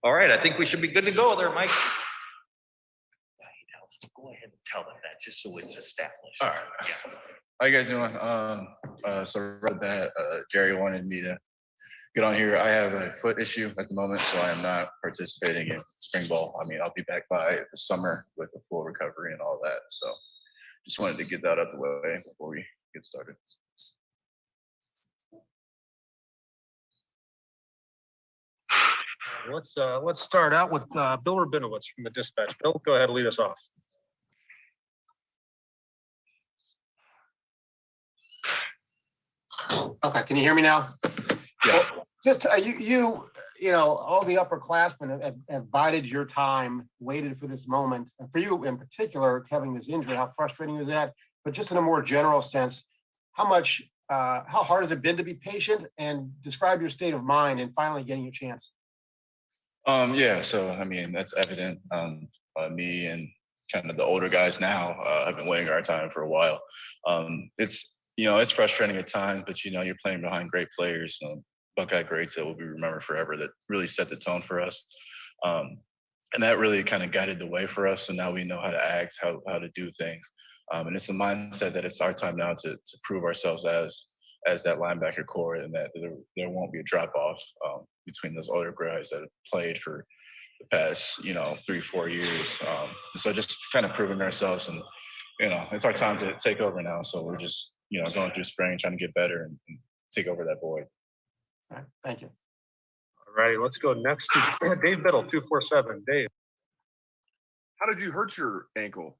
All right, I think we should be good to go there, Mike. Go ahead and tell them that just so it's established. All right. Yeah. How you guys doing? So right that Jerry wanted me to get on here. I have a foot issue at the moment, so I am not participating in spring ball. I mean, I'll be back by the summer with a full recovery and all that. So just wanted to get that out the way before we get started. Let's start out with Bill Rabinowitz from the Dispatch. Bill, go ahead and lead us off. Okay, can you hear me now? Yeah. Just you know, all the upperclassmen have bided your time, waited for this moment. And for you in particular, having this injury, how frustrating is that? But just in a more general sense, how hard has it been to be patient, and describe your state of mind and finally getting your chance? Yeah, so I mean that's evident. Me and kind of the older guys now have been waiting our time for a while. It's frustrating at times, but you're playing behind great players, Buckeye greats that will be remembered forever, that really set the tone for us. And that really kind of guided the way for us. So now we know how to act, how to do things. And it's a mindset that it's our time now to prove ourselves as that linebacker core, and that there won't be a drop off between those older guys that have played for the past 3-4 years. So just kind of proving ourselves, and it's our time to take over now. So we're just going through spring, trying to get better and take over that void. All right, thank you. All righty, let's go next to Dave Biddle, 247. Dave. How did you hurt your ankle?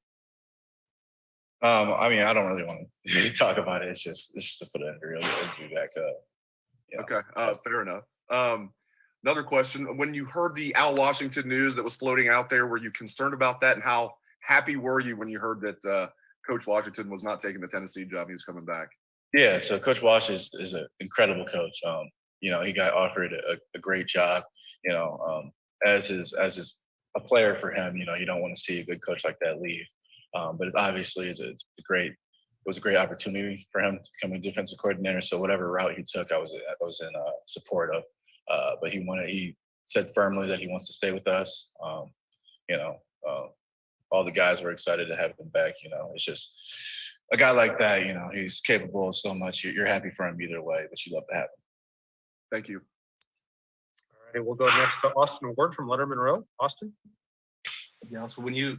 I mean, I don't really want to talk about it. It's just to put it in real, be back up. Okay, fair enough. Another question: when you heard the Al Washington news that was floating out there, were you concerned about that, and how happy were you when you heard that Coach Washington was not taking the Tennessee job? He was coming back. Yeah, so Coach Wash is an incredible coach. He got offered a great job. As a player for him, you don't want to see a good coach like that leave. But it obviously it was a great opportunity for him to become a defensive coordinator. So whatever route he took, I was in support of. But he said firmly that he wants to stay with us. All the guys were excited to have him back. It's just a guy like that. He's capable of so much. You're happy for him either way, but you love to have him. Thank you. All righty, we'll go next to Austin Ward from Letterman Row. Austin. Yeah. So when you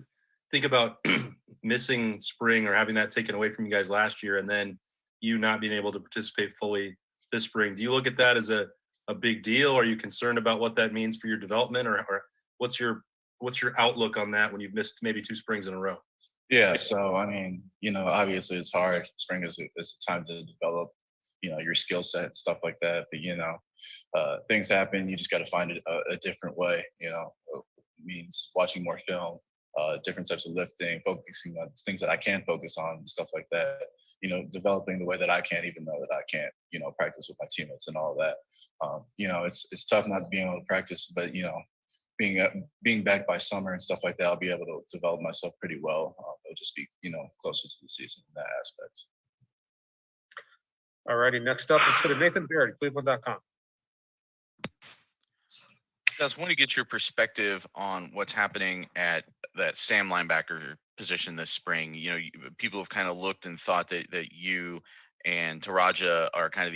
think about missing spring or having that taken away from you guys last year, and then you not being able to participate fully this spring, do you look at that as a big deal? Are you concerned about what that means for your development, or what's your outlook on that when you've missed maybe 2 springs in a row? Yeah. So, I mean, obviously it's hard. Spring is a time to develop, your skill set and stuff like that. But, things happen. You just got to find a different way, it means watching more film, different types of lifting, focusing on things that I can focus on, stuff like that. Developing the way that I can, even though that I can't, practice with my teammates and all that. It's tough not to be able to practice, but being back by summer and stuff like that, I'll be able to develop myself pretty well. It'll just be closer to the season in that aspect. All righty, next up, let's go to Nathan Baird, Cleveland.com. Guys, I want to get your perspective on what's happening at that Sam linebacker position this spring. People have kind of looked and thought that you and Taraja are kind of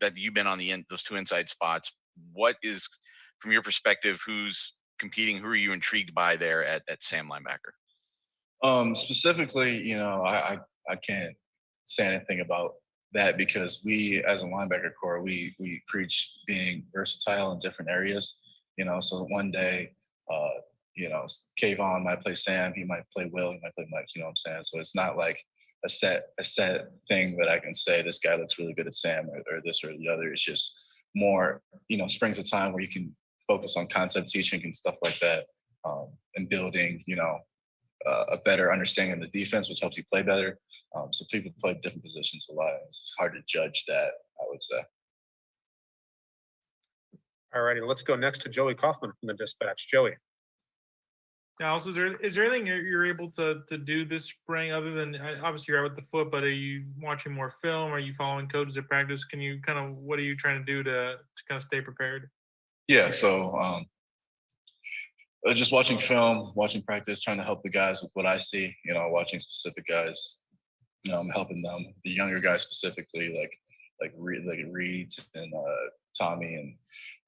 that you've been on those 2 inside spots. What is, from your perspective, who's competing? Who are you intrigued by there at Sam linebacker? Specifically, I can't say anything about that, because we, as a linebacker core, we preach being versatile in different areas. So one day, Kayvon might play Sam, he might play Will, he might play Mike. You know what I'm saying? So it's not like a set thing that I can say this guy looks really good at Sam or this or the other. It's just more, spring's a time where you can focus on concept teaching and stuff like that, and building, a better understanding of the defense, which helps you play better. So people play different positions a lot. It's hard to judge that, I would say. All righty, let's go next to Joey Kaufman from the Dispatch. Joey. Yeah, also, is there anything you're able to do this spring other than, obviously you're out with the foot, but are you watching more film? Are you following coaches at practice? What are you trying to do to kind of stay prepared? Yeah, so just watching film, watching practice, trying to help the guys with what I see. Watching specific guys. I'm helping them, the younger guys specifically, like Reeds and Tommy and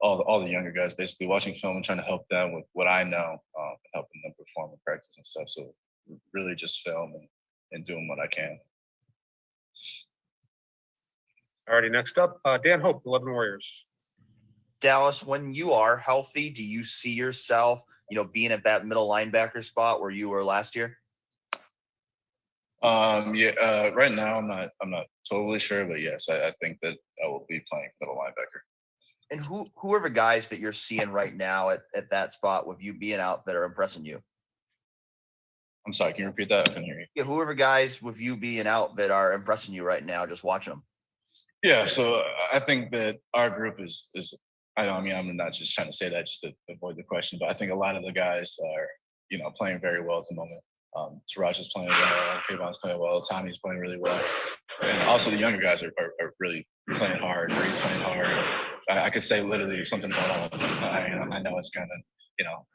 all the younger guys. Basically, watching film and trying to help them with what I know, and helping them perform in practice and stuff. So really, just film and doing what I can. Alrighty, next up, Dan Hope, 11 Warriors. Dallas, when you are healthy, do you see yourself, being at that middle linebacker spot where you were last year? Right now I'm not totally sure, but yes, I think that I will be playing middle linebacker. And who are the guys that you're seeing right now at that spot with you being out that are impressing you? I'm sorry, can you repeat that? I couldn't hear you. Yeah, who are the guys with you being out that are impressing you right now, just watching them? Yeah, so I think that our group is I'm not just trying to say that just to avoid the question, but I think a lot of the guys are, playing very well at the moment. Taraja's playing well, Kaufman's playing well, Tommy's playing really well. And also the younger guys are really playing hard. Reed's playing hard. I could say literally something going on. I know it's kind of,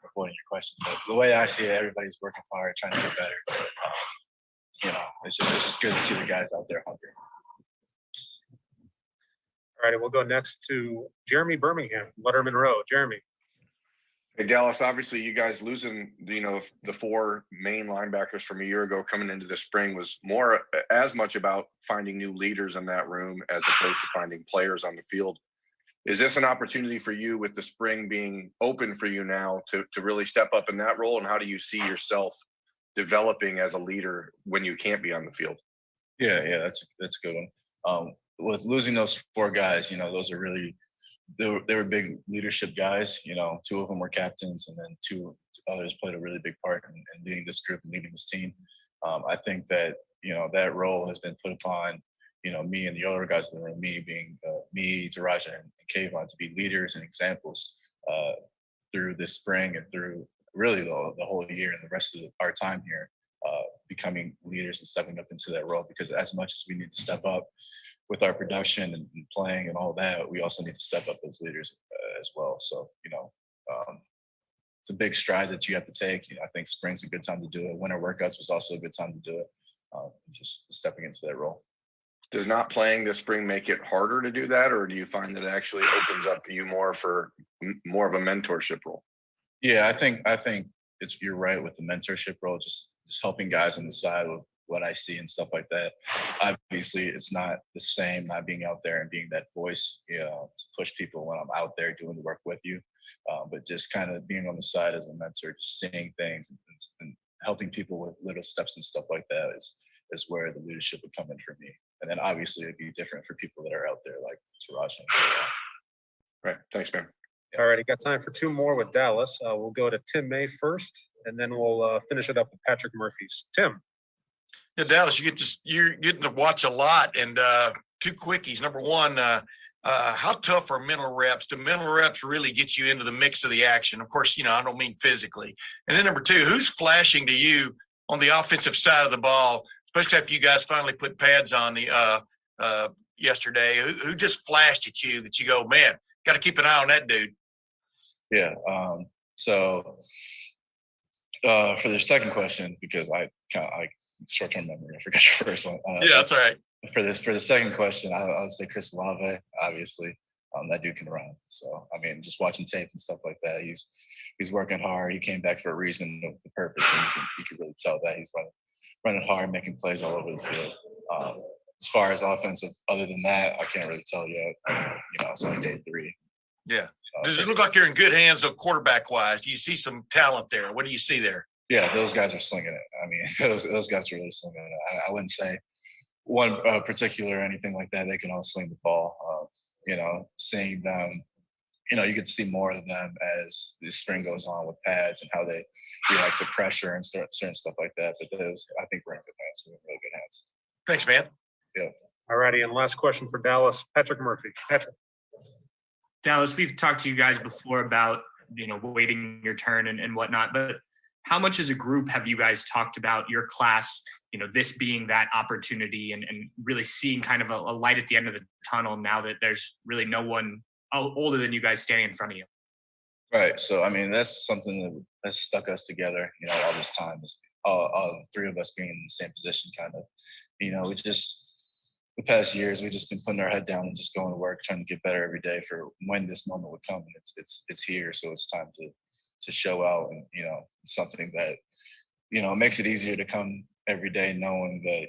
avoiding your question, but the way I see it, everybody's working hard, trying to get better. It's just good to see the guys out there hungry. All right, we'll go next to Jeremy Birmingham, Letterman Row. Jeremy. Hey, Dallas, obviously you guys losing, the four main linebackers from a year ago coming into the spring was as much about finding new leaders in that room as opposed to finding players on the field. Is this an opportunity for you with the spring being open for you now to really step up in that role? And how do you see yourself developing as a leader when you can't be on the field? Yeah, that's a good one. With losing those four guys, those are really, they were big leadership guys. Two of them were captains, and then two others played a really big part in leading this group and leading this team. I think that that role has been put upon me and the other guys in the room. Me being me, Taraja, and Kaufman to be leaders and examples through this spring and through really the whole year and the rest of our time here, becoming leaders and stepping up into that role. Because as much as we need to step up with our production and playing and all that, we also need to step up as leaders as well. So, it's a big stride that you have to take. I think spring's a good time to do it. Winter workouts was also a good time to do it. Just stepping into that role. Does not playing this spring make it harder to do that? Or do you find that it actually opens up you more for more of a mentorship role? Yeah, I think you're right with the mentorship role, just helping guys on the side with what I see and stuff like that. Obviously, it's not the same not being out there and being that voice, to push people when I'm out there doing the work with you. But just kind of being on the side as a mentor, just seeing things and helping people with little steps and stuff like that is where the leadership would come in for me. And then obviously it'd be different for people that are out there like Taraja. Right. Thanks, man. All right, got time for two more with Dallas. We'll go to Tim May first, and then we'll finish it up with Patrick Murphy's. Tim. Yeah, Dallas, you're getting to watch a lot, and two quickies. Number one, how tough are mental reps? Do mental reps really get you into the mix of the action? Of course, I don't mean physically. And then number two, who's flashing to you on the offensive side of the ball, especially after you guys finally put pads on yesterday? Who just flashed at you that you go, man, got to keep an eye on that dude? Yeah. So for the second question, because I short-term memory, I forgot your first one. Yeah, that's all right. For the second question, I would say Chris Lavey, obviously. That dude can run. So just watching tape and stuff like that, he's working hard. He came back for a reason, the purpose, and you can really tell that he's running hard, making plays all over the field. As far as offensive, other than that, I can't really tell yet. It's only day 3. Yeah. Does it look like you're in good hands of quarterback-wise? Do you see some talent there? What do you see there? Yeah, those guys are slinging it. Those guys are really slinging it. I wouldn't say one particular or anything like that. They can all sling the ball. Seeing them, you can see more of them as the spring goes on with pads and how they react to pressure and certain stuff like that. But I think we're in good hands. We're in really good hands. Thanks, man. Yeah. All righty, and last question for Dallas, Patrick Murphy. Patrick. Dallas, we've talked to you guys before about, waiting your turn and whatnot, but how much as a group have you guys talked about your class, this being that opportunity and really seeing kind of a light at the end of the tunnel now that there's really no one older than you guys standing in front of you? Right. So I mean, that's something that's stuck us together, all this time. Is all three of us being in the same position, kind of. We just the past years we've just been putting our head down and just going to work, trying to get better every day for when this moment would come. And it's here, so it's time to show out, and something that makes it easier to come every day knowing that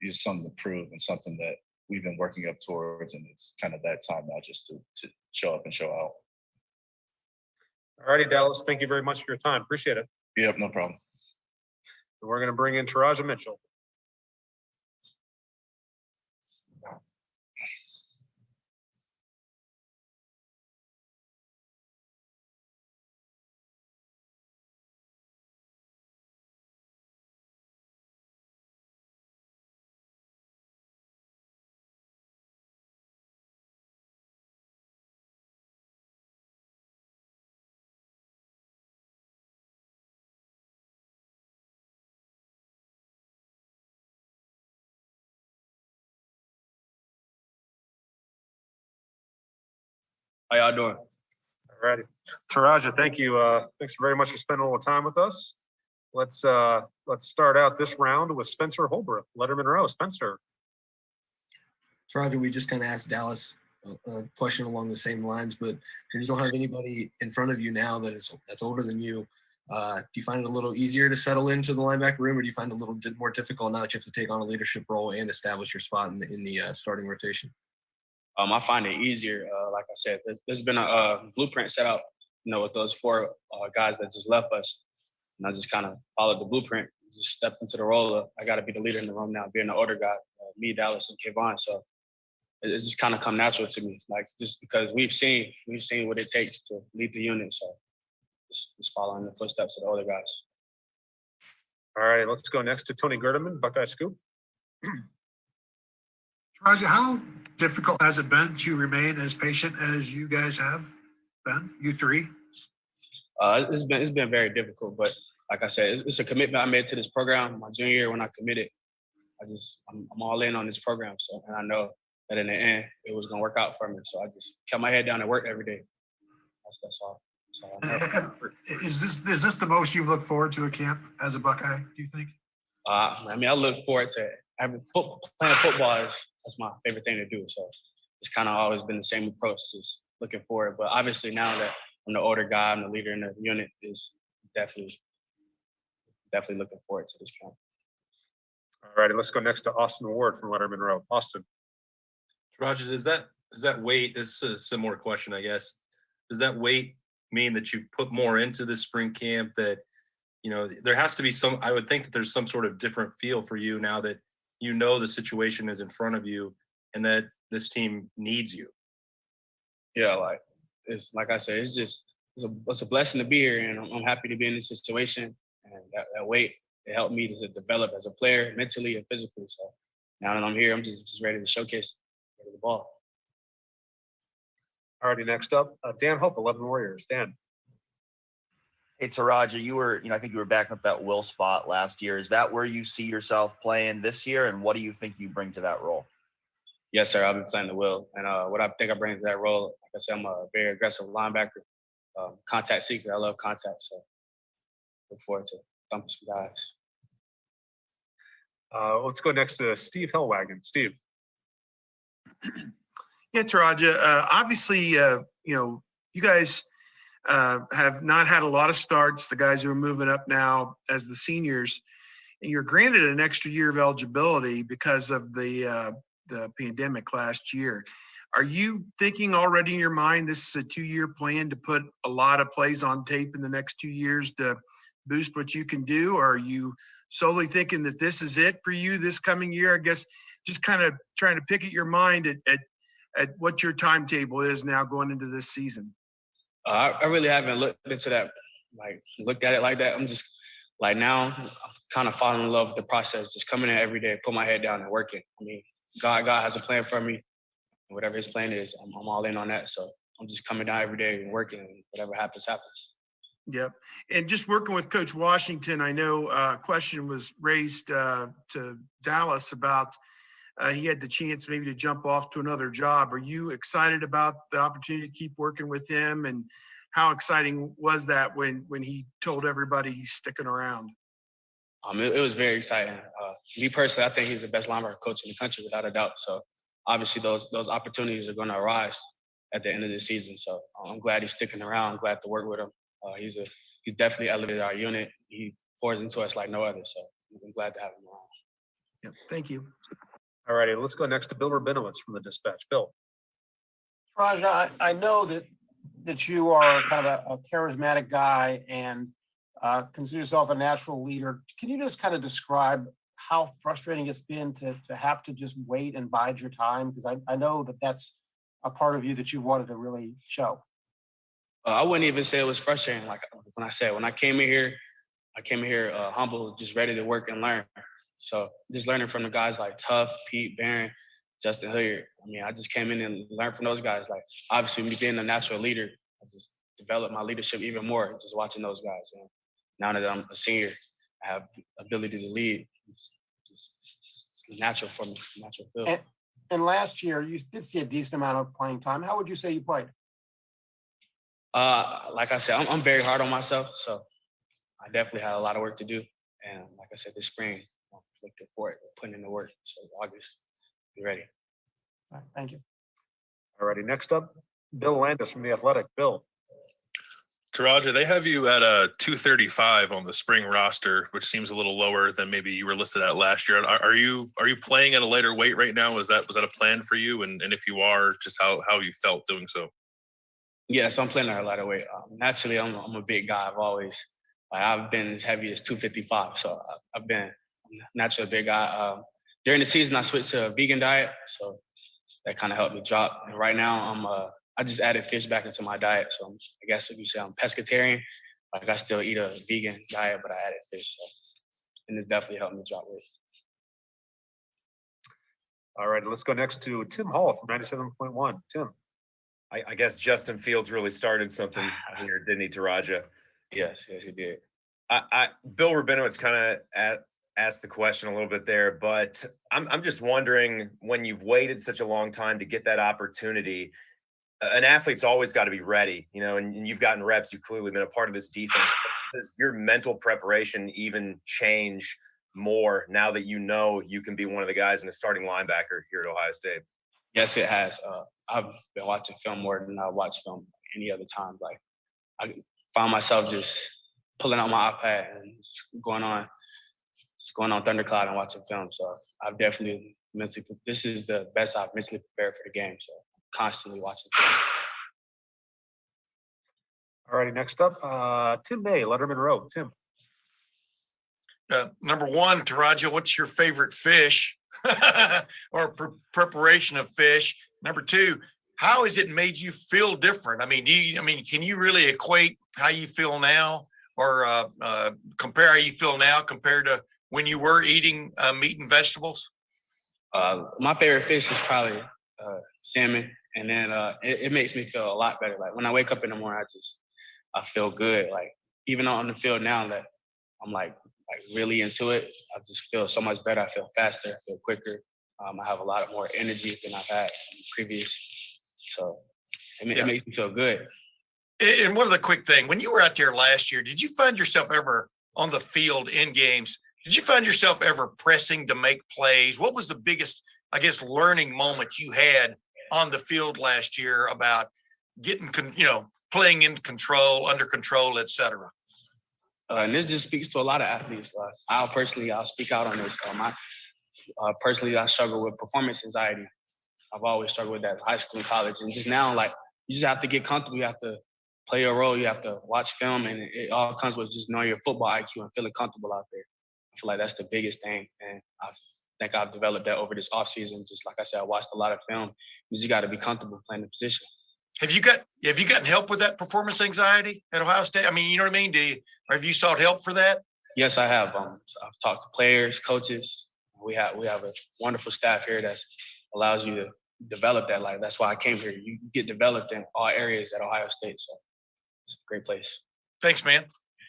there's something to prove and something that we've been working up towards, and it's kind of that time now just to show up and show out. All righty, Dallas, thank you very much for your time. Appreciate it. Yep, no problem. And we're going to bring in Taraja Mitchell. How y'all doing? All righty. Taraja, thank you. Thanks very much for spending a little time with us. Let's start out this round with Spencer Holbrook, Letterman Row. Spencer. Roger, we just kind of asked Dallas a question along the same lines, but you don't have anybody in front of you now that's older than you. Do you find it a little easier to settle into the linebacker room, or do you find it a little bit more difficult now that you have to take on a leadership role and establish your spot in the starting rotation? I find it easier. Like I said, there's been a blueprint set out, with those four guys that just left us. And I just kind of followed the blueprint, just stepped into the role of, I got to be the leader in the room now, being the older guy, me, Dallas, and Kayvon. So it's just kind of come natural to me, like just because we've seen what it takes to lead the unit. So just following the footsteps of the older guys. All right, let's go next to Tony Gerdeman, Buckeye Scoop. Raja, how difficult has it been to remain as patient as you guys have been, you three? It's been very difficult, but like I said, it's a commitment I made to this program. My junior year when I committed, I'm all in on this program. So, and I know that in the end, it was gonna work out for me. So I just kept my head down and worked every day. That's all. Is this the most you've looked forward to a camp as a Buckeye, do you think? I look forward to playing football. That's my favorite thing to do. So it's kind of always been the same approach, just looking forward. But obviously now that I'm the older guy, I'm the leader in the unit, is definitely looking forward to this camp. All righty, let's go next to Austin Ward from Letterman Row. Austin. Rogers, does that weight, this is a similar question, I guess. Does that weight mean that you've put more into this spring camp, that, there has to be I would think that there's some sort of different feel for you now that the situation is in front of you and that this team needs you? Yeah, it's like I said, it's a blessing to be here, and I'm happy to be in this situation. And that weight, it helped me to develop as a player, mentally and physically. So now that I'm here, I'm just ready to showcase the ball. All righty, next up, Dan Hope, 11 Warriors. Dan. Hey, Taraja, I think you were backing up that Will spot last year. Is that where you see yourself playing this year? And what do you think you bring to that role? Yes, sir. I'll be playing the Will. And what I think I bring to that role, like I said, I'm a very aggressive linebacker, contact seeker. I love contact. So look forward to thumping some guys. Let's go next to Steve Hellwagon. Steve. Yeah, Taraja, obviously, you guys have not had a lot of starts, the guys who are moving up now as the seniors, and you're granted an extra year of eligibility because of the pandemic last year. Are you thinking already in your mind this is a 2-year plan to put a lot of plays on tape in the next 2 years to boost what you can do? Or are you solely thinking that this is it for you this coming year? I guess just kind of trying to pick at your mind at what your timetable is now going into this season. I really haven't looked into that, looked at it like that. I'm just now I'm kind of falling in love with the process, just coming in every day, put my head down and working. I mean, God has a plan for me. Whatever his plan is, I'm all in on that. So I'm just coming down every day and working, and whatever happens, happens. Yep. And just working with Coach Washington, I know a question was raised to Dallas about he had the chance maybe to jump off to another job. Are you excited about the opportunity to keep working with him? And how exciting was that when he told everybody he's sticking around? It was very exciting. Me personally, I think he's the best linebacker coach in the country without a doubt. So obviously those opportunities are going to arise at the end of the season. So I'm glad he's sticking around. I'm glad to work with him. He's definitely elevated our unit. He pours into us like no other. So I'm glad to have him around. Yeah, thank you. All righty, let's go next to Bill Rabinowitz from the Dispatch. Bill. Raja, I know that you are kind of a charismatic guy and consider yourself a natural leader. Can you just kind of describe how frustrating it's been to have to just wait and bide your time? Because I know that that's a part of you that you wanted to really show. I wouldn't even say it was frustrating. Like when I came in here, humble, just ready to work and learn. So just learning from the guys like Tuff, Pete, Barron, Justin Hilliard. I mean, I just came in and learned from those guys. Like obviously me being a natural leader, I just developed my leadership even more just watching those guys. And now that I'm a senior, I have the ability to lead. It's natural for me, natural feel. And last year, you did see a decent amount of playing time. How would you say you played? Like I said, I'm very hard on myself, so I definitely had a lot of work to do. And like I said, this spring, I'm looking forward to putting in the work. So August, be ready. All right, thank you. All righty, next up, Bill Landis from The Athletic. Bill. Taraja, they have you at a 235 on the spring roster, which seems a little lower than maybe you were listed at last year. Are you playing at a lighter weight right now? Was that a plan for you? And if you are, just how you felt doing so? Yeah, so I'm playing at a lighter weight. Naturally, I'm a big guy. I've been as heavy as 255. So I've been naturally a big guy. During the season, I switched to a vegan diet, so that kind of helped me drop. And right now, I just added fish back into my diet. So I guess if you say I'm pescatarian, like I still eat a vegan diet, but I added fish. So, and it's definitely helped me drop weight. All right, let's go next to Tim Hall from 97.1. Tim. I guess Justin Fields really started something here, didn't he, Taraja? Yes, he did. Bill Rabinowitz kind of asked the question a little bit there, but I'm just wondering, when you've waited such a long time to get that opportunity, an athlete's always got to be ready, and you've gotten reps. You've clearly been a part of this defense. Does your mental preparation even change more now that you know you can be one of the guys in a starting linebacker here at Ohio State? Yes, it has. I've been watching film more than I watch film any other time. Like I found myself just pulling out my iPad and just going on Thundercloud and watching film. So I've definitely this is the best I've mentally prepared for the game. So constantly watching film. All righty, next up, Tim May, Letterman Row. Tim. Number one, Taraja, what's your favorite fish or preparation of fish? Number two, how has it made you feel different? I mean, can you really equate how you feel now or compare how you feel now compared to when you were eating meat and vegetables? My favorite fish is probably salmon. And then it makes me feel a lot better. Like when I wake up in the morning, I feel good. Like even on the field now that I'm like really into it, I just feel so much better. I feel faster, I feel quicker. I have a lot more energy than I've had in previous. So it makes me feel good. And one other quick thing, when you were out there last year, did you find yourself ever on the field in games? Did you find yourself ever pressing to make plays? What was the biggest, I guess, learning moment you had on the field last year about getting, playing in control, under control, et cetera? And this just speaks to a lot of athletes. I'll speak out on this. Personally, I struggle with performance anxiety. I've always struggled with that in high school and college. And just now, you just have to get comfortable. You have to play your role. You have to watch film. And it all comes with just knowing your football IQ and feeling comfortable out there. I feel like that's the biggest thing. And I think I've developed that over this offseason. Just like I said, I watched a lot of film. You just got to be comfortable playing the position. Have you gotten help with that performance anxiety at Ohio State? I mean, you know what I mean? Or have you sought help for that? Yes, I have. I've talked to players, coaches. We have a wonderful staff here that allows you to develop that. Like that's why I came here. You get developed in all areas at Ohio State. So it's a great place. Thanks, man.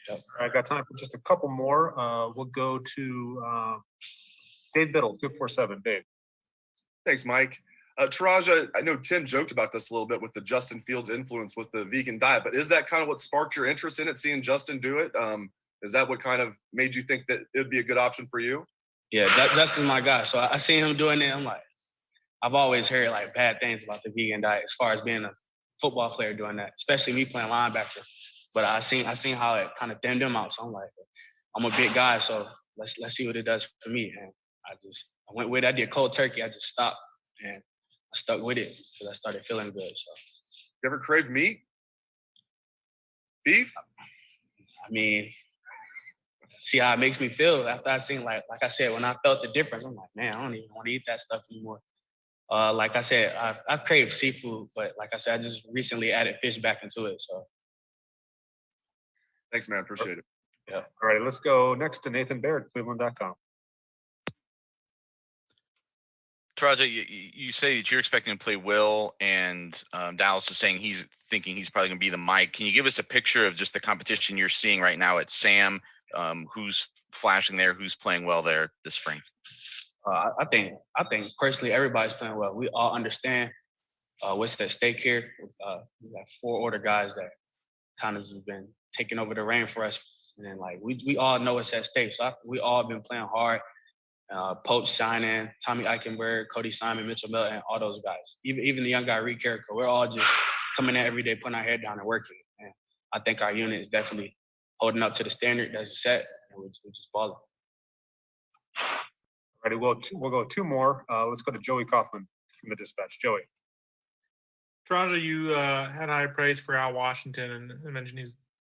Yep. I got time for just a couple more. We'll go to Dave Biddle, 247. Dave. Thanks, Mike. Taraja, I know Tim joked about this a little bit with the Justin Fields influence with the vegan diet, but is that kind of what sparked your interest in it, seeing Justin do it? Is that what kind of made you think that it'd be a good option for you? Yeah, Justin's my guy. So I seen him doing it. I'm like, I've always heard like bad things about the vegan diet as far as being a football player doing that, especially me playing linebacker. But I seen how it kind of thinned him out. So I'm like, I'm a big guy, so let's see what it does for me. And I went with it. I did cold turkey. I just stopped and I stuck with it because I started feeling good. So you ever crave meat? Beef? I mean, see how it makes me feel after I seen like I said, when I felt the difference, I'm like, man, I don't even want to eat that stuff anymore. Like I said, I crave seafood, but like I said, I just recently added fish back into it. So thanks, man. Appreciate it. Yeah. All right, let's go next to Nathan Baird, Cleveland.com. Taraja, you say that you're expecting to play Will, and Dallas is saying he's thinking he's probably going to be the Mike. Can you give us a picture of just the competition you're seeing right now at Sam? Who's flashing there? Who's playing well there this spring? I think personally everybody's playing well. We all understand what's at stake here. We got 4 order guys that kind of have been taking over the reign for us. And like we all know what's at stake. So we all been playing hard. Poach shining, Tommy Eichenberg, Cody Simon, Mitchell Miller, and all those guys. Even the young guy, Reed Carrico. We're all just coming in every day, putting our head down and working. And I think our unit is definitely holding up to the standard that's set, and we're just balling. All right, we'll go 2 more. Let's go to Joey Kaufman from the Dispatch. Joey. Taraja, you had high praise for Al Washington and mentioned he's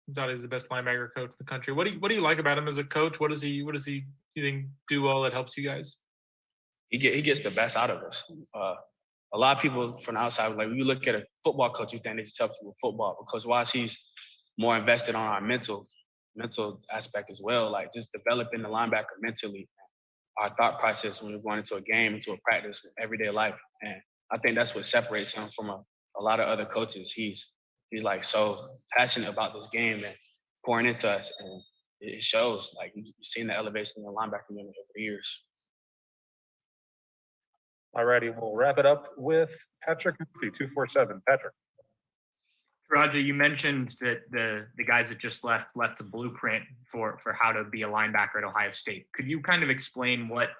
the best linebacker coach in the country. What do you like about him as a coach? What does he you think do well that helps you guys? He gets the best out of us. A lot of people from the outside, like when you look at a football coach, you think they just help you with football, because whilst he's more invested on our mental aspect as well, like just developing the linebacker mentally, our thought process when we're going into a game, into a practice, everyday life. And I think that's what separates him from a lot of other coaches. He's like so passionate about this game and pouring into us, and it shows. Like you've seen the elevation in the linebacker unit over the years. All righty, we'll wrap it up with Patrick Murphy, 247. Patrick. Roger, you mentioned that the guys that just left the blueprint for how to be a linebacker at Ohio State. Could you kind of explain what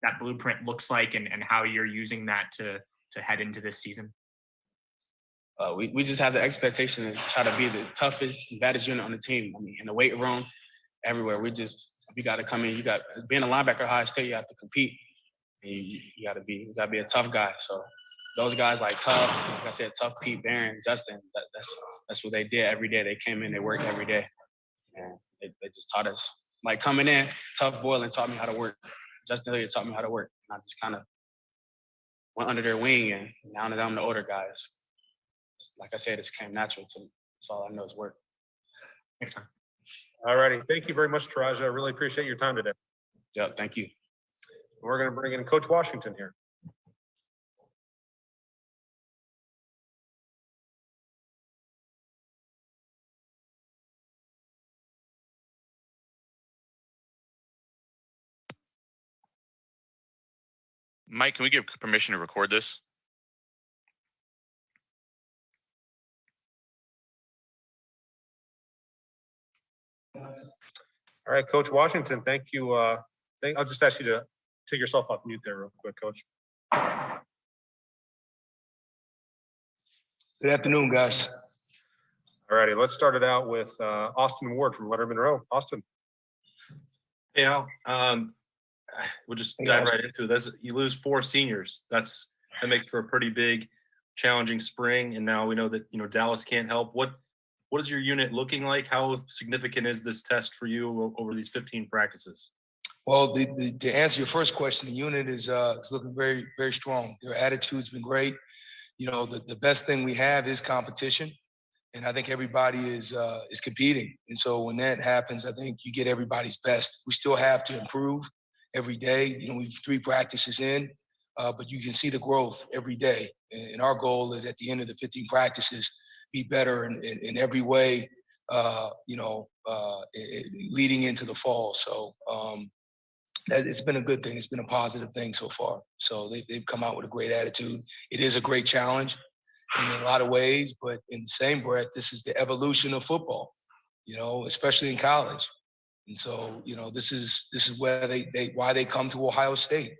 that blueprint looks like and how you're using that to head into this season? We just have the expectation to try to be the toughest, baddest unit on the team. I mean, in the weight room, everywhere. You got to come in. Being a linebacker at Ohio State, you have to compete. And you got to be a tough guy. So those guys like I said, Tough, Pete, Barron, Justin, that's what they did every day. They came in, they worked every day, and they just taught us. Like coming in, Tough Boylan taught me how to work. Justin Hilliard taught me how to work. And I just kind of went under their wing, and now that I'm the older guys, like I said, it came natural to me. That's all I know is work. Thanks, man. All righty. Thank you very much, Taraja. I really appreciate your time today. Yep, thank you. We're going to bring in Coach Washington here. Mike, can we give permission to record this? All right, Coach Washington, thank you. I'll just ask you to take yourself off mute there real quick, Coach. Good afternoon, guys. All righty, let's start it out with Austin Ward from Letterman Row. Austin. Hey, Al. We'll just dive right into it. You lose 4 seniors. That makes for a pretty big, challenging spring. And now we know that Dallas can't help. What is your unit looking like? How significant is this test for you over these 15 practices? Well, to answer your first question, the unit is looking very, very strong. Their attitude's been great. The best thing we have is competition, and I think everybody is competing. And so when that happens, I think you get everybody's best. We still have to improve every day. We've 3 practices in, but you can see the growth every day. And our goal is at the end of the 15 practices, be better in every way, leading into the fall. So it's been a good thing. It's been a positive thing so far. So they've come out with a great attitude. It is a great challenge in a lot of ways, but in the same breath, this is the evolution of football, especially in college. And so, this is where why they come to Ohio State.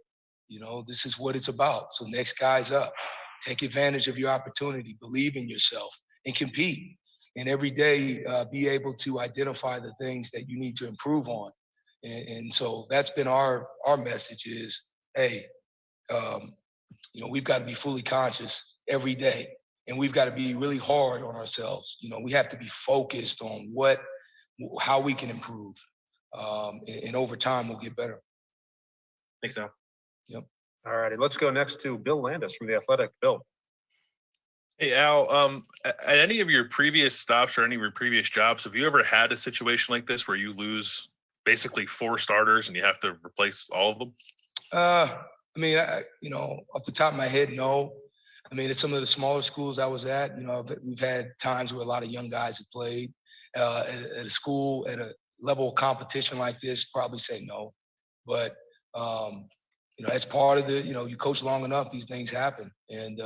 This is what it's about. So next guy's up. Take advantage of your opportunity, believe in yourself, and compete. And every day, be able to identify the things that you need to improve on. And so that's been our message is, hey, we've got to be fully conscious every day. And we've got to be really hard on ourselves. We have to be focused on how we can improve. And over time, we'll get better. Thanks, Al. Yep. All righty, let's go next to Bill Landis from The Athletic. Bill. Hey, Al, at any of your previous stops or any of your previous jobs, have you ever had a situation like this where you lose basically 4 starters and you have to replace all of them? Off the top of my head, no. At some of the smaller schools I was at, we've had times where a lot of young guys have played at a school, at a level of competition like this, probably say no. But, as part of you coach long enough, these things happen. And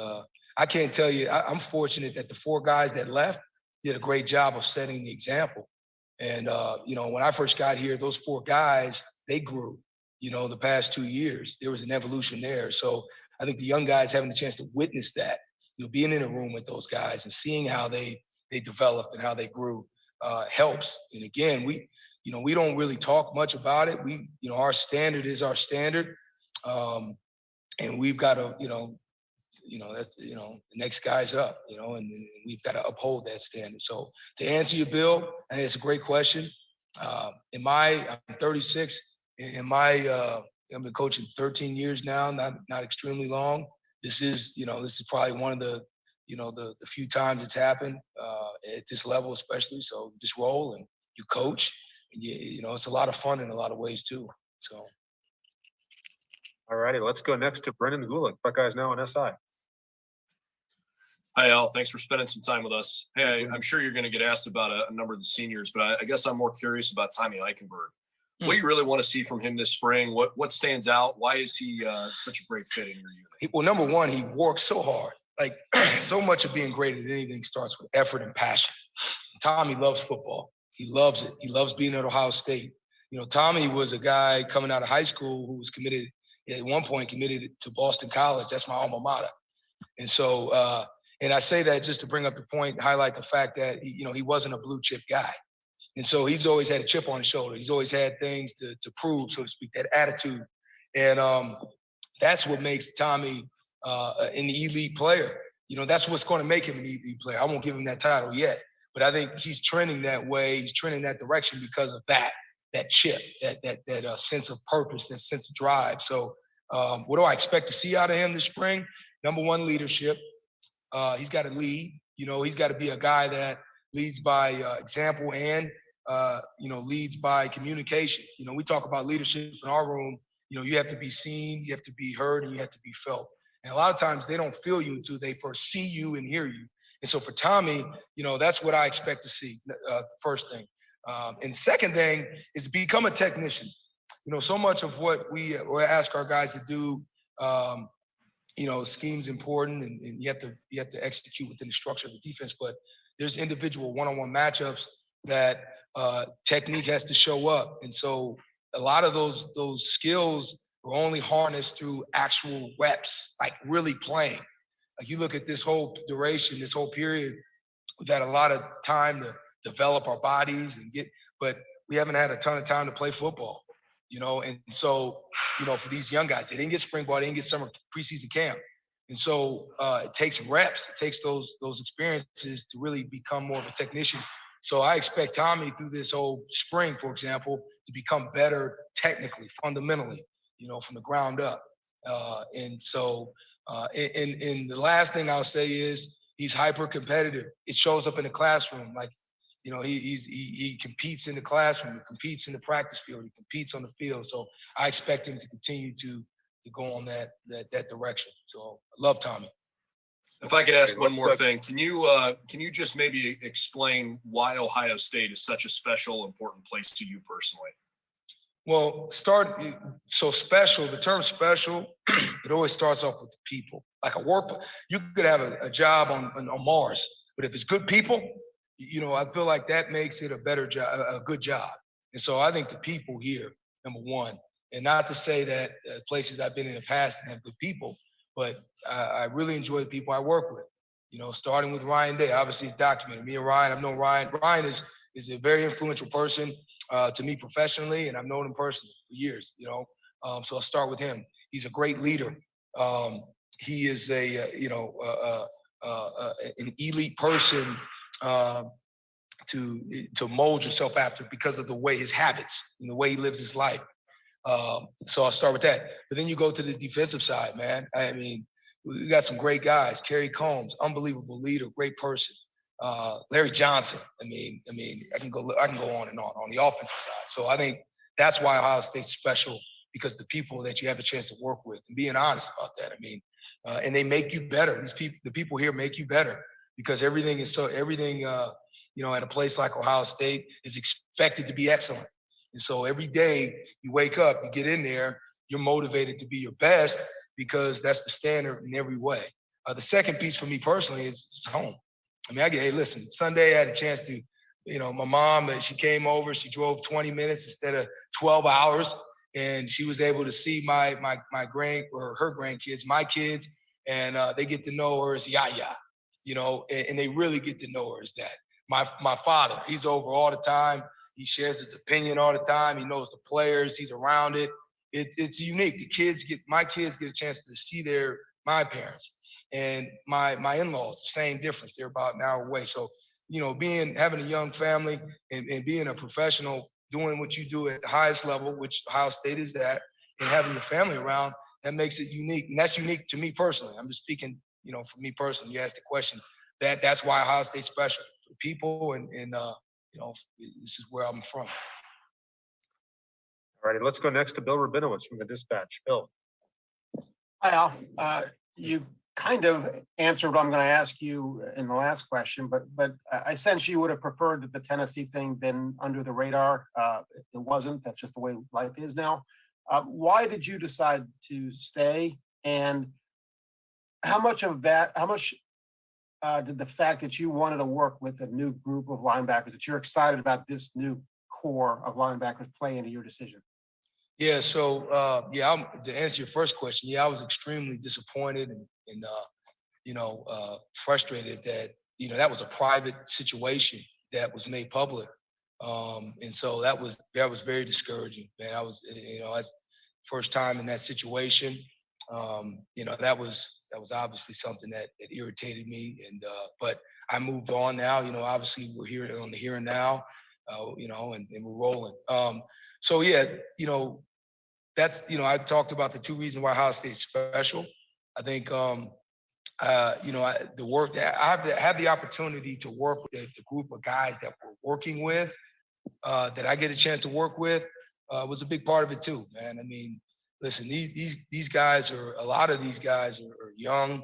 I can't tell you, I'm fortunate that the 4 guys that left did a great job of setting the example. And, when I first got here, those 4 guys, they grew, the past 2 years. There was an evolution there. So I think the young guys having the chance to witness that, being in a room with those guys and seeing how they developed and how they grew helps. And again, we don't really talk much about it. Our standard is our standard. And we've got to, that's, the next guy's up, and we've got to uphold that standard. So to answer you, Bill, I think it's a great question. I'm 36. I've been coaching 13 years now, not extremely long. This is probably one of the few times it's happened at this level, especially. So just roll and you coach. And it's a lot of fun in a lot of ways too. So. All righty, let's go next to Brendan Gulick, Buckeyes Now on SI. Hi, Al. Thanks for spending some time with us. Hey, I'm sure you're going to get asked about a number of the seniors, but I guess I'm more curious about Tommy Eichenberg. What do you really want to see from him this spring? What stands out? Why is he such a great fit in your unit? Well, number one, he works so hard. Like so much of being great at anything starts with effort and passion. Tommy loves football. He loves it. He loves being at Ohio State. Tommy was a guy coming out of high school who was committed at one point to Boston College. That's my alma mater. And so, and I say that just to bring up the point, highlight the fact that he wasn't a blue chip guy. And so he's always had a chip on his shoulder. He's always had things to prove, so to speak, that attitude. And that's what makes Tommy an elite player. That's what's going to make him an elite player. I won't give him that title yet, but I think he's trending that way. He's trending that direction because of that chip, that sense of purpose, that sense of drive. So what do I expect to see out of him this spring? Number one, leadership. He's got to lead. He's got to be a guy that leads by example and leads by communication. We talk about leadership in our room. You have to be seen, you have to be heard, and you have to be felt. And a lot of times they don't feel you until they first see you and hear you. And so for Tommy, that's what I expect to see, first thing. And second thing is become a technician. So much of what we ask our guys to do, scheme's important and you have to execute within the structure of the defense, but there's individual one-on-one matchups that technique has to show up. And so a lot of those skills are only harnessed through actual reps, like really playing. Like you look at this whole duration, this whole period, we've had a lot of time to develop our bodies but we haven't had a ton of time to play football, and so, for these young guys, they didn't get spring ball, they didn't get summer preseason camp. And so it takes reps, it takes those experiences to really become more of a technician. So I expect Tommy through this whole spring, for example, to become better technically, fundamentally, from the ground up. And so, and the last thing I'll say is he's hyper competitive. It shows up in the classroom. Like, he competes in the classroom, he competes in the practice field, he competes on the field. So I expect him to continue to go on that direction. So I love Tommy. If I could ask one more thing, can you just maybe explain why Ohio State is such a special, important place to you personally? Well, so special, the term special, it always starts off with the people. Like you could have a job on Mars, but if it's good people, I feel like that makes it a better job, a good job. And so I think the people here, number one, and not to say that places I've been in the past have good people, but I really enjoy the people I work with. Starting with Ryan Day, obviously it's documented. Me and Ryan, I've known Ryan. Ryan is a very influential person to me professionally, and I've known him personally for years. So I'll start with him. He's a great leader. He is an elite person to mold yourself after because of the way his habits and the way he lives his life. So I'll start with that. But then you go to the defensive side, man. I mean, we got some great guys. Kerry Combs, unbelievable leader, great person. Larry Johnson. I mean, I can go on and on the offensive side. So I think that's why Ohio State's special, because the people that you have a chance to work with, and being honest about that. I mean, and they make you better. The people here make you better because everything at a place like Ohio State is expected to be excellent. And so every day you wake up, you get in there, you're motivated to be your best because that's the standard in every way. The second piece for me personally is home. I mean, hey, listen, Sunday I had a chance to, my mom, she came over, she drove 20 minutes instead of 12 hours. And she was able to see her grandkids, my kids, and they get to know her as Yaya, and they really get to know her as that. My father, he's over all the time. He shares his opinion all the time. He knows the players. He's around it. It's unique. My kids get a chance to see my parents, and my in-laws, the same difference. They're about an hour away. So, having a young family and being a professional, doing what you do at the highest level, which Ohio State is that, and having your family around, that makes it unique. And that's unique to me personally. I'm just speaking, for me personally. You asked the question. That's why Ohio State's special. People and this is where I'm from. All righty, let's go next to Bill Rabinowitz from the Dispatch. Bill. Hi, Al. You kind of answered what I'm going to ask you in the last question, but I sense you would have preferred that the Tennessee thing been under the radar. It wasn't. That's just the way life is now. Why did you decide to stay? And how much did the fact that you wanted to work with a new group of linebackers, that you're excited about this new core of linebackers, play into your decision? Yeah, so to answer your first question, I was extremely disappointed and frustrated that that was a private situation that was made public, and so that was very discouraging, man. I was that's first time in that situation. That was obviously something that irritated me, and but I moved on now. Obviously we're here on the here and now, and we're rolling. That's I talked about the two reasons why Ohio State's special. I think the work that I have the opportunity to work with the group of guys that we're working with, that I get a chance to work with, was a big part of it too, man. I mean, listen, these guys a lot of these guys are young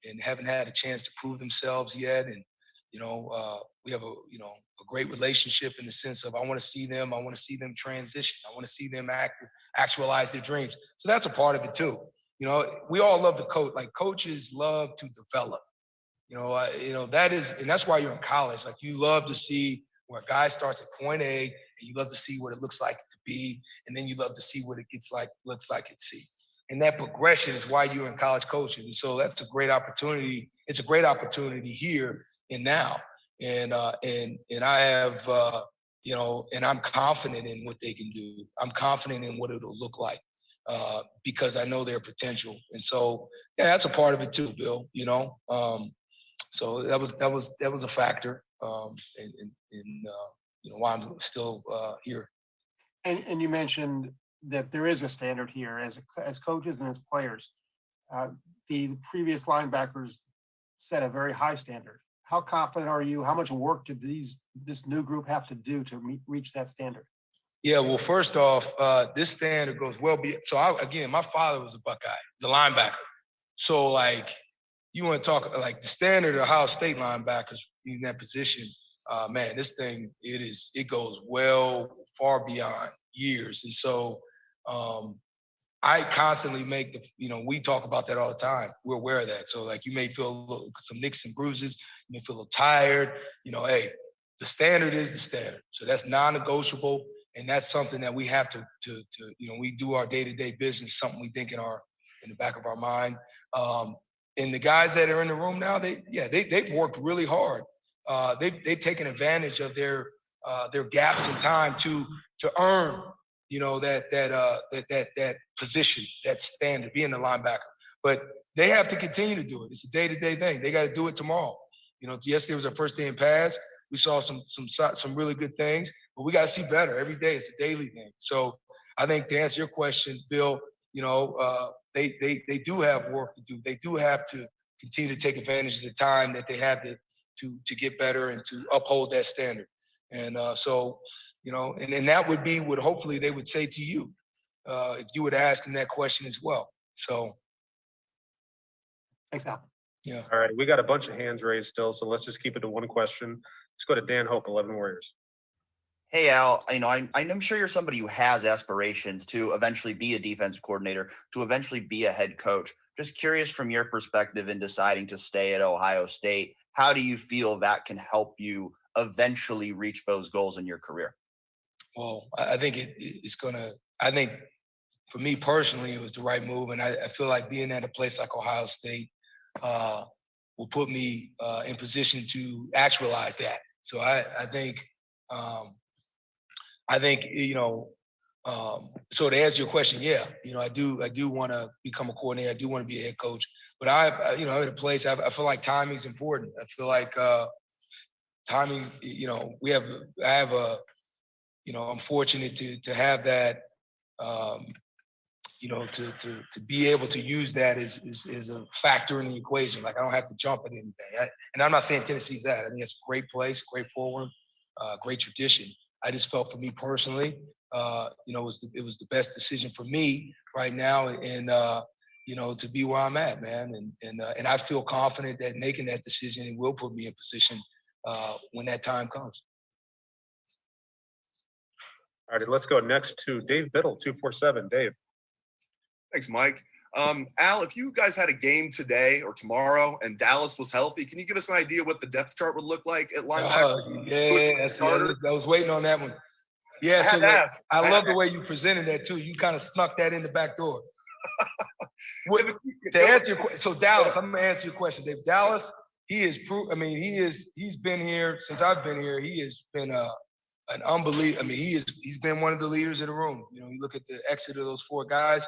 and haven't had a chance to prove themselves yet, and we have a great relationship in the sense of I want to see them transition. I want to see them actualize their dreams. So that's a part of it too. We all love the coach. Like coaches love to develop. That is, and that's why you're in college. Like you love to see where a guy starts at point A, and you love to see what it looks like to be, and then you love to see what it looks like at C. And that progression is why you're in college coaching. And so that's a great opportunity. It's a great opportunity here and now. And I have, and I'm confident in what they can do. I'm confident in what it'll look like because I know their potential. And so, yeah, that's a part of it too, Bill. So that was a factor in why I'm still here. And you mentioned that there is a standard here as coaches and as players. The previous linebackers set a very high standard. How confident are you? How much work did this new group have to do to reach that standard? Yeah, well, first off, this standard goes well beyond. So my father was a Buckeye, he's a linebacker. So like, you want to talk like the standard of Ohio State linebackers in that position, man, this thing, it goes well far beyond years. And so I constantly make we talk about that all the time. We're aware of that. So like you may feel some nicks and bruises, you may feel a little tired, hey, the standard is the standard. So that's non-negotiable. And that's something that we have to we do our day-to-day business, something we think in the back of our mind. And the guys that are in the room now, they've worked really hard. They've taken advantage of their gaps in time to earn, that position, that standard, being the linebacker. But they have to continue to do it. It's a day-to-day thing. They got to do it tomorrow. Yesterday was our first day in pass. We saw some really good things, but we got to see better every day. It's a daily thing. So I think to answer your question, Bill, they do have work to do. They do have to continue to take advantage of the time that they have to get better and to uphold that standard. And so, and that would be what hopefully they would say to you if you would ask them that question as well. So. Thanks, Al. Yeah. All right. We got a bunch of hands raised still, so let's just keep it to one question. Let's go to Dan Hope, 11 Warriors. Hey, Al, I'm sure you're somebody who has aspirations to eventually be a defensive coordinator, to eventually be a head coach. Just curious from your perspective in deciding to stay at Ohio State, how do you feel that can help you eventually reach those goals in your career? Well, I think I think for me personally, it was the right move. And I feel like being at a place like Ohio State will put me in position to actualize that. So I think, so to answer your question, I do want to become a coordinator. I do want to be a head coach, but I'm at a place, I feel like timing is important. I feel like timing, I'm fortunate to have that, to be able to use that is a factor in the equation. Like I don't have to jump at anything. And I'm not saying Tennessee's that. I mean, it's a great place, great program, great tradition. I just felt for me personally, it was the best decision for me right now, and to be where I'm at, man. And I feel confident that making that decision, it will put me in position when that time comes. All right, let's go next to Dave Biddle, 247. Dave. Thanks, Mike. Al, if you guys had a game today or tomorrow and Dallas was healthy, can you give us an idea what the depth chart would look like at linebacker? I was waiting on that one. Yeah, so I love the way you presented that too. You kind of snuck that in the back door. To answer your question, so Dallas, I'm gonna answer your question, Dave. Dallas, he's been here since I've been here. He has been an unbelievable. I mean, he's been one of the leaders in the room. You look at the exit of those four guys.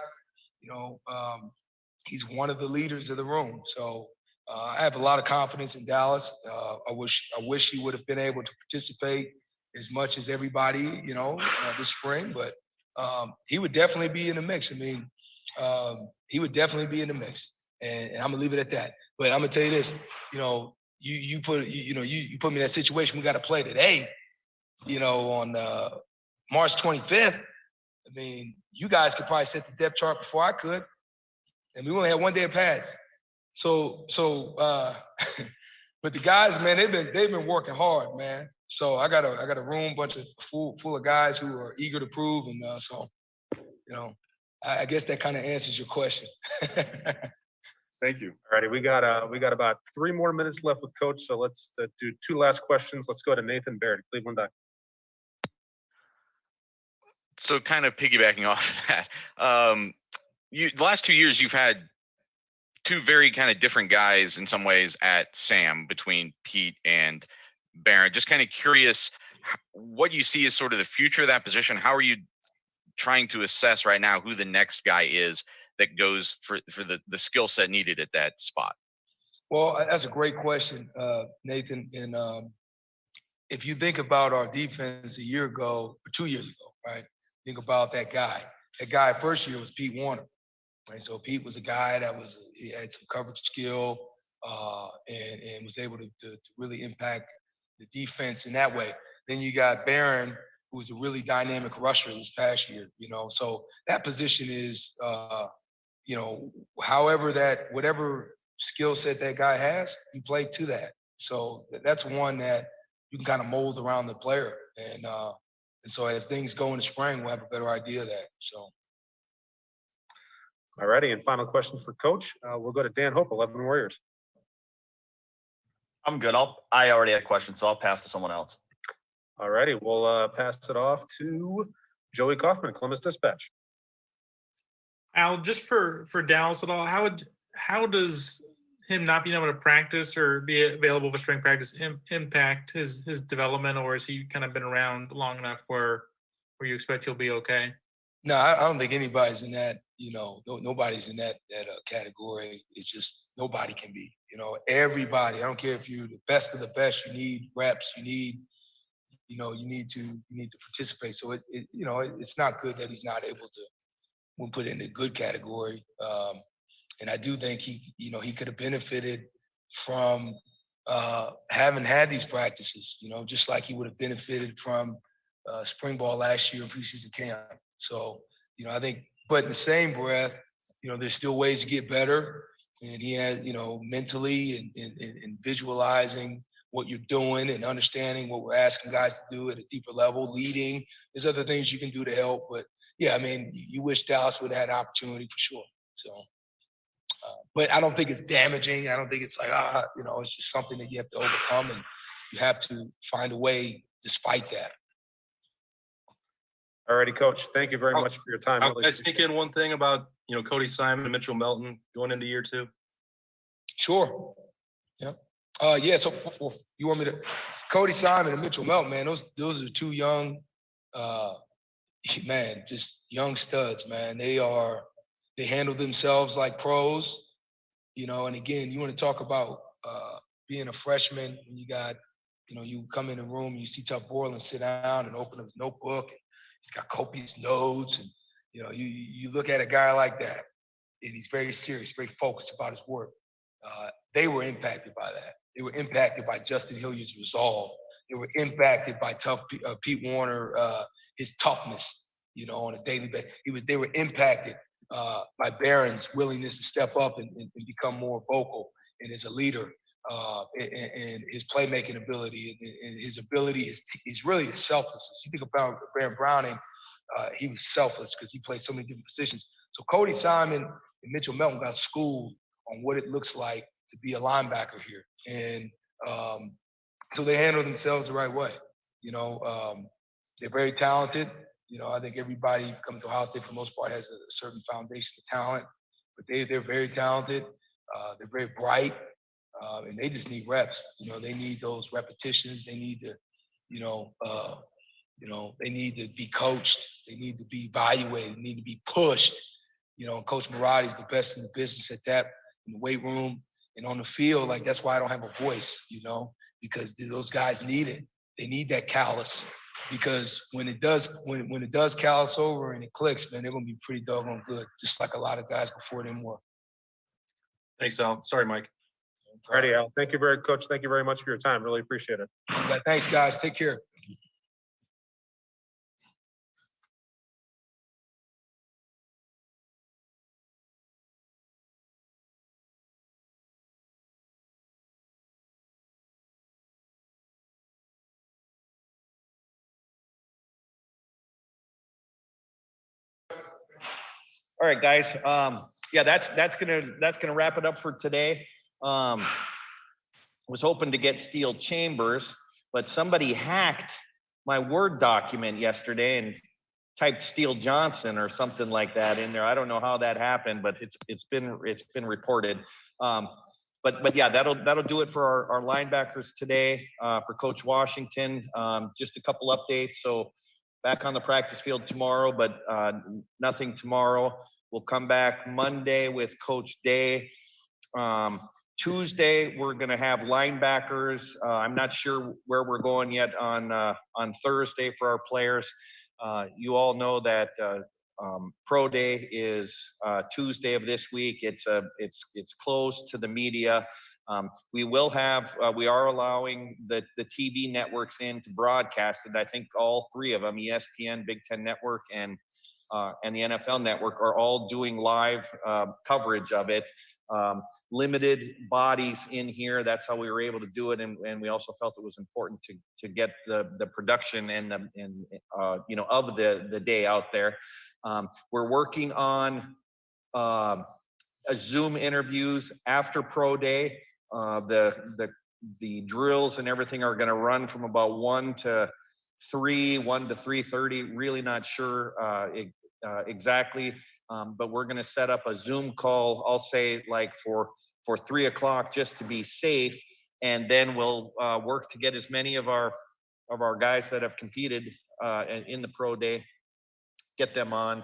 He's one of the leaders of the room. So I have a lot of confidence in Dallas. I wish he would have been able to participate as much as everybody, this spring, but he would definitely be in the mix. I mean, he would definitely be in the mix, and I'm gonna leave it at that. But I'm gonna tell you this, you put me in that situation. We got to play today, on March 25th. I mean, you guys could probably set the depth chart before I could, and we only had one day of pads. So, but the guys, man, they've been working hard, man. So I got a room full of guys who are eager to prove, and I guess that kind of answers your question. Thank you. All righty, we got about 3 more minutes left with Coach, so let's do 2 last questions. Let's go to Nathan Baird, Cleveland Duck. So kind of piggybacking off that, the last 2 years you've had 2 very kind of different guys in some ways at Sam, between Pete and Barron. Just kind of curious what you see as sort of the future of that position. How are you trying to assess right now who the next guy is that goes for the skill set needed at that spot? Well, that's a great question, Nathan. And if you think about our defense a year ago or 2 years ago, right? Think about that guy. That guy first year was Pete Warner. Right? So Pete was a guy that he had some coverage skill and was able to really impact the defense in that way. Then you got Barron, who was a really dynamic rusher this past year. So that position is, whatever skill set that guy has, you play to that. So that's one that you can kind of mold around the player. And And so as things go in the spring, we'll have a better idea of that. So. All righty, and final question for Coach. We'll go to Dan Hope, 11 Warriors. I'm good. I already had questions, so I'll pass to someone else. All righty, we'll pass it off to Joey Kaufman, Columbus Dispatch. Al, just for Dallas at all, how does him not being able to practice or be available for spring practice impact his development, or has he kind of been around long enough where you expect he'll be okay? No, I don't think anybody's in that, nobody's in that category. It's just nobody can be, everybody. I don't care if you're the best of the best, you need reps, you need to participate. So it's not good that he's not able to, we'll put it in the good category. And I do think he could have benefited from having had these practices, just like he would have benefited from spring ball last year in preseason camp. So, I think, but in the same breath, there's still ways to get better. And he has, mentally and visualizing what you're doing and understanding what we're asking guys to do at a deeper level, leading. There's other things you can do to help. But yeah, I mean, you wish Dallas would have had an opportunity for sure. So, but I don't think it's damaging. I don't think it's like, it's just something that you have to overcome, and you have to find a way despite that. All righty, Coach. Thank you very much for your time. Can I sneak in one thing about, Cody Simon and Mitchell Melton going into year 2? Sure. Yeah. Yeah. So you want me to, Cody Simon and Mitchell Melton, man, those are two young, just young studs, man. They handle themselves like pros, and again, you want to talk about being a freshman when you got, you come in the room, and you see Tuff Borland sit down and open up his notebook, and he's got copious notes, and you look at a guy like that, and he's very serious, very focused about his work. They were impacted by that. They were impacted by Justin Hilliard's resolve. They were impacted by Pete Warner, his toughness, on a daily basis. They were impacted by Barron's willingness to step up and become more vocal and as a leader, and his playmaking ability and his ability is really his selflessness. You think about Baron Browning, he was selfless because he played so many different positions. So Cody Simon and Mitchell Melton got schooled on what it looks like to be a linebacker here. And so they handle themselves the right way. They're very talented. I think everybody coming to Ohio State for the most part has a certain foundation of talent, but they're very talented. They're very bright, and they just need reps. They need those repetitions. They need to, they need to be coached. They need to be evaluated. They need to be pushed. Coach Marotti is the best in the business at that, in the weight room and on the field. Like, that's why I don't have a voice, because those guys need it. They need that callus. Because when it does callus over and it clicks, man, they're gonna be pretty doggone good, just like a lot of guys before them were. Thanks, Al. Sorry, Mike. All righty, Al. Coach. Thank you very much for your time. Really appreciate it. Yeah, thanks, guys. Take care. All right, guys. Yeah, that's gonna wrap it up for today. Was hoping to get Steel Chambers, but somebody hacked my Word document yesterday and typed Steel Johnson or something like that in there. I don't know how that happened, but it's been reported. But yeah, that'll do it for our linebackers today. For Coach Washington, just a couple updates. So back on the practice field tomorrow, but nothing tomorrow. We'll come back Monday with Coach Day. Tuesday, we're going to have linebackers. I'm not sure where we're going yet on Thursday for our players. You all know that Pro Day is Tuesday of this week. It's closed to the media. We are allowing the TV networks in to broadcast it. I think all three of them, ESPN, Big Ten Network, and the NFL Network, are all doing live coverage of it. limited bodies in here. That's how we were able to do it. And we also felt it was important to get the production and of the day out there. We're working on a Zoom interviews after pro day. The drills and everything are going to run from about 1 to 3:30. Really not sure exactly, but we're going to set up a Zoom call. I'll say like for 3 o'clock just to be safe, and then we'll work to get as many of our guys that have competed in the pro day, get them on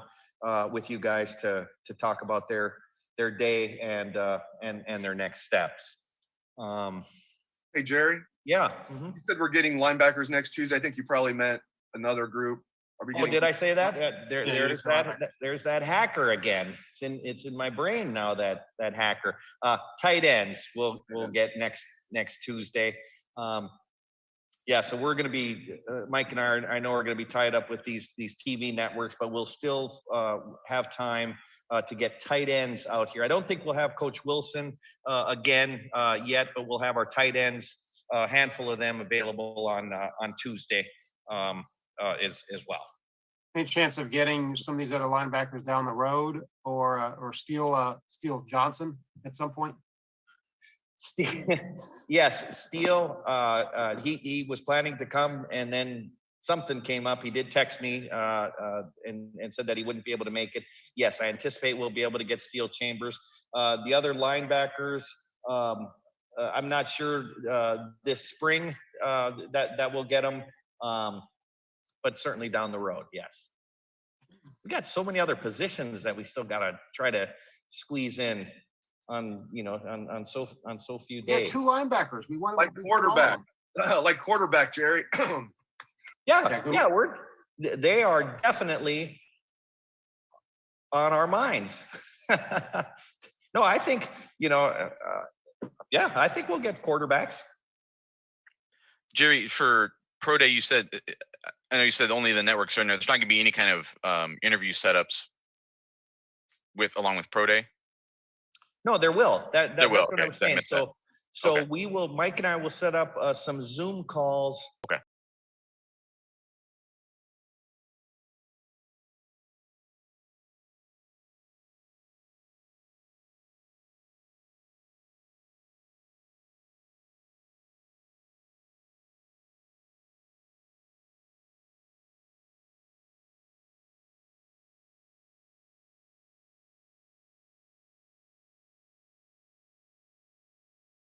with you guys to talk about their day and their next steps. Hey, Jerry. Yeah. You said we're getting linebackers next Tuesday. I think you probably meant another group. Are we Oh, getting? did I say that? There's that hacker again. It's in my brain now, that hacker. Tight ends we'll get next Tuesday. Yeah, so we're going to be Mike and I know we're going to be tied up with these TV networks, but we'll still have time to get tight ends out here. I don't think we'll have Coach Wilson again yet, but we'll have our tight ends, a handful of them available on Tuesday as well. Any chance of getting some of these other linebackers down the road, or Steele Johnson at some point? Yes, Steele. He was planning to come, and then something came up. He did text me and said that he wouldn't be able to make it. Yes, I anticipate we'll be able to get Steele Chambers. The other linebackers, I'm not sure this spring that we'll get them, but certainly down the road, yes. We got so many other positions that we still got to try to squeeze in on so few days. Yeah, 2 linebackers. We want like quarterback, like quarterback, Jerry. Yeah, they are definitely on our minds. No, I think, I think we'll get quarterbacks. Jerry, for pro day, you said, I know you said only the networks are there. There's not gonna be any kind of interview setups along with pro day. No, there will. That's what Okay, I'm saying. I missed that. So we will, Mike and I will set up some Zoom calls